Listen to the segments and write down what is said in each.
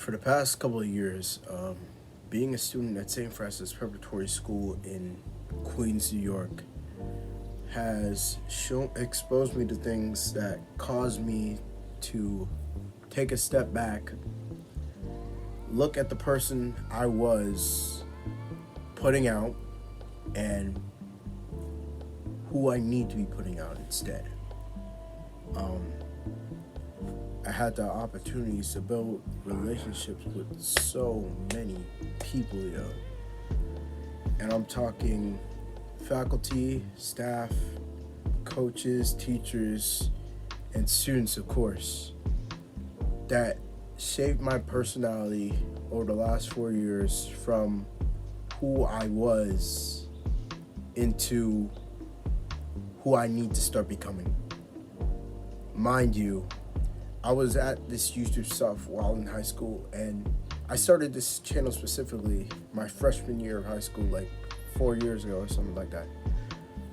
For the past couple of years, being a student at St. Francis Preparatory School in Queens, New York, has exposed me to things that caused me to take a step back, look at the person I was putting out, and who I need to be putting out instead. Um, I had the opportunities to build relationships with so many people, and I'm talking faculty, staff, coaches, teachers, and students, of course, that shaped my personality over the last 4 years from who I was into who I need to start becoming. Mind you, I was at this YouTube stuff while in high school, and I started this channel specifically my freshman year of high school, like 4 years ago or something like that.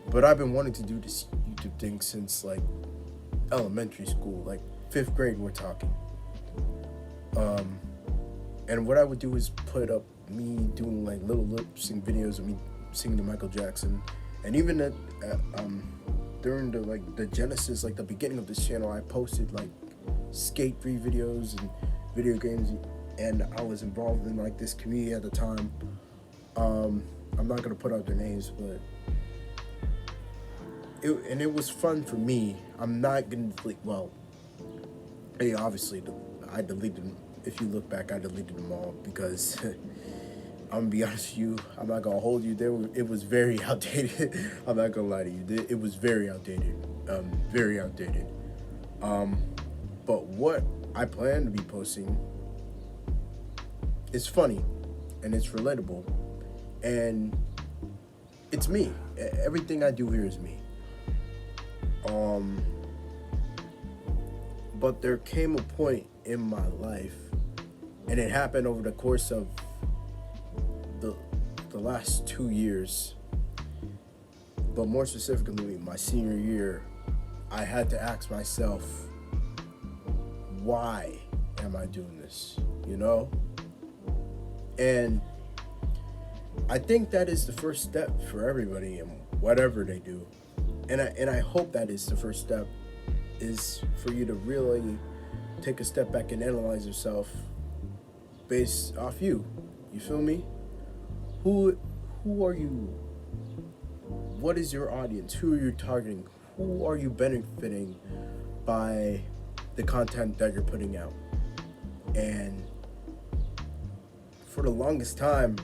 But I've been wanting to do this YouTube thing since like elementary school, like fifth grade, we're talking. And what I would do is put up me doing like little lip sync videos of me singing to Michael Jackson, and even during the genesis, like the beginning of this channel, I posted like skate free videos and video games, and I was involved in like this community at the time. I'm not gonna put out their names, but it was fun for me. I'm not gonna delete. Well, hey, obviously I deleted them. If you look back, I deleted them all because I'm gonna be honest with you. I'm not gonna hold you there. It was very outdated. I'm not gonna lie to you. It was very outdated. Very outdated. But what I plan to be posting is funny, and it's relatable, and it's me. Everything I do here is me. But there came a point in my life, and it happened over the course of the last 2 years, but more specifically my senior year. I had to ask myself, why am I doing this? And I think that is the first step for everybody in whatever they do. And I hope that is the first step, is for you to really take a step back and analyze yourself based off you. You feel me? Who are you? What is your audience? Who are you targeting? Who are you benefiting by the content that you're putting out? And for the longest time,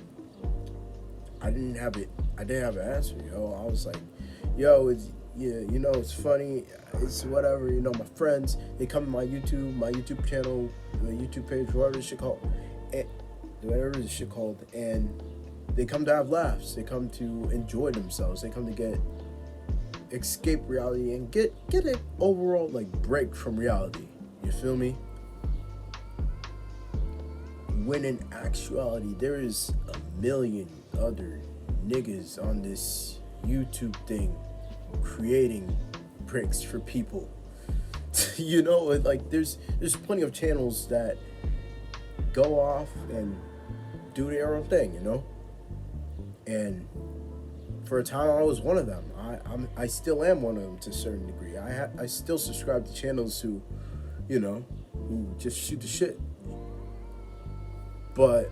I didn't have an answer, I was like, it's funny, it's whatever, my friends, they come to my YouTube channel, my YouTube page, whatever this shit called, and they come to have laughs, they come to enjoy themselves, they come to escape reality and get an overall like break from reality. You feel me? When in actuality, there is a million other niggas on this YouTube thing creating breaks for people. Like there's plenty of channels that go off and do their own thing, And for a time, I was one of them. I still am one of them to a certain degree. I still subscribe to channels who just shoot the shit. But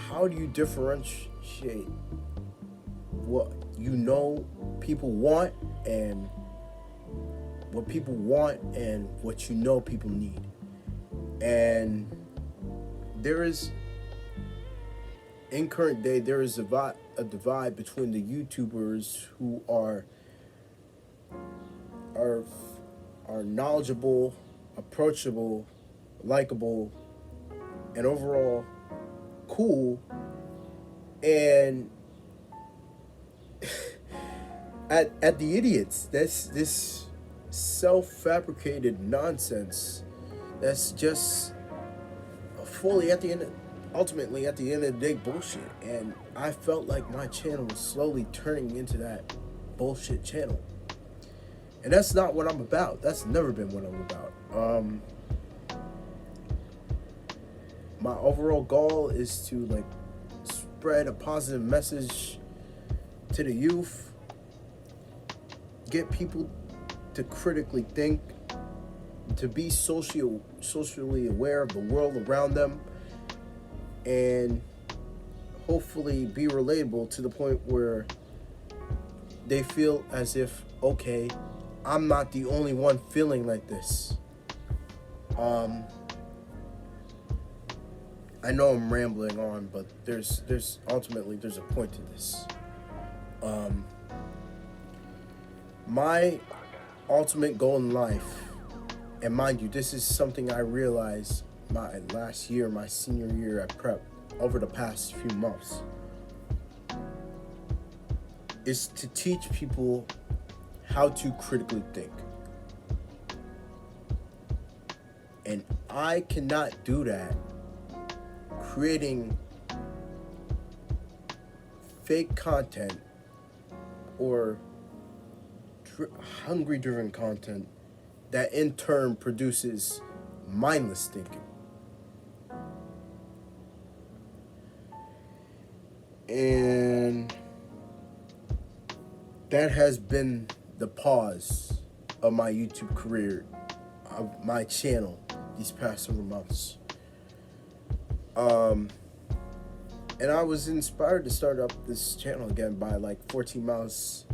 how do you differentiate what people want and what people want and what people need? And in current day, there is a divide between the YouTubers who are knowledgeable, approachable, likable, and overall cool, and at the idiots. That's this self-fabricated nonsense that's just ultimately at the end of the day bullshit. And I felt like my channel was slowly turning into that bullshit channel, and that's not what I'm about. That's never been what I'm about. my overall goal is to like spread a positive message to the youth, get people to critically think, to be socially aware of the world around them, and hopefully be relatable to the point where they feel as if, okay, I'm not the only one feeling like this. I know I'm rambling on, but there's ultimately there's a point to this. My ultimate goal in life, and mind you, this is something I realized my last year, my senior year at prep, over the past few months, is to teach people how to critically think. And I cannot do that creating fake content or hungry driven content that in turn produces mindless thinking. And that has been the pause of my YouTube career, of my channel, these past several months. And I was inspired to start up this channel again by like 14 Miles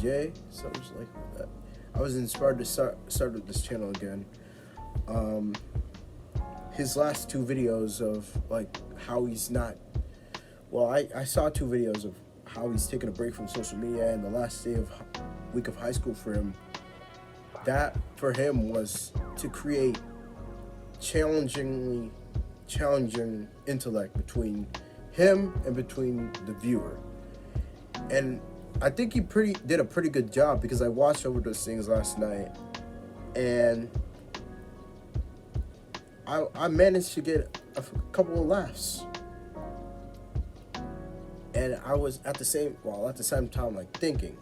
J, something like that. I was inspired to start up this channel again. His last two videos of like how he's not, well, I saw two videos of how he's taking a break from social media, and the last day of week of high school for him, that for him was to create challenging intellect between him and between the viewer. And I think he did a pretty good job, because I watched over those things last night, and I managed to get a couple of laughs. And I was at the same time like thinking,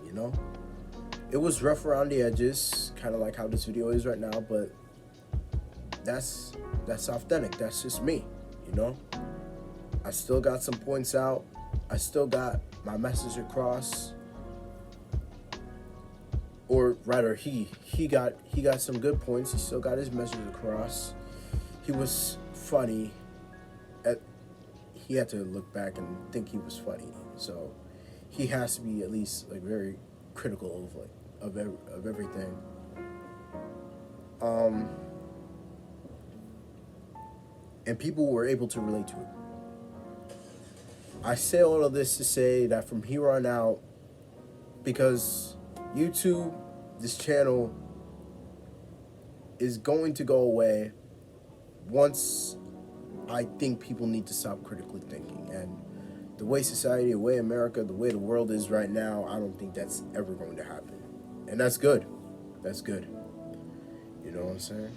it was rough around the edges, kind of like how this video is right now, but that's authentic. That's just me, I still got some points out. I still got my message across. Or rather, he got some good points. He still got his message across. He was funny. He had to look back and think he was funny. So he has to be at least like very critical of everything. And people were able to relate to it. I say all of this to say that from here on out, because YouTube, this channel, is going to go away once I think people need to stop critically thinking. And the way society, the way America, the way the world is right now, I don't think that's ever going to happen. And that's good. That's good. You know what I'm saying?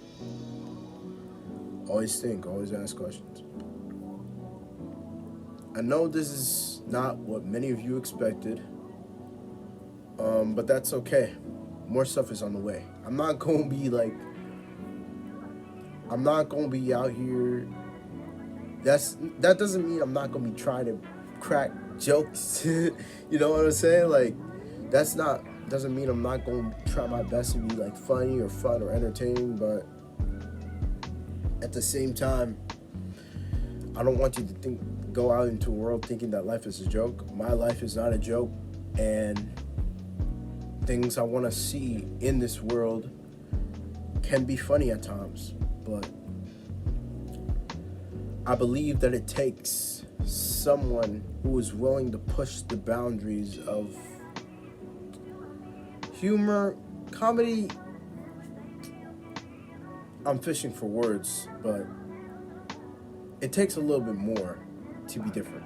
Always think, always ask questions. I know this is not what many of you expected, but that's okay. More stuff is on the way. I'm not going to be out here. That doesn't mean I'm not going to be trying to crack jokes. You know what I'm saying? Like, doesn't mean I'm not going to try my best to be like funny or fun or entertaining, but at the same time, I don't want you to go out into the world thinking that life is a joke. My life is not a joke, and things I want to see in this world can be funny at times, but I believe that it takes someone who is willing to push the boundaries of humor, comedy. I'm fishing for words, but it takes a little bit more to be different.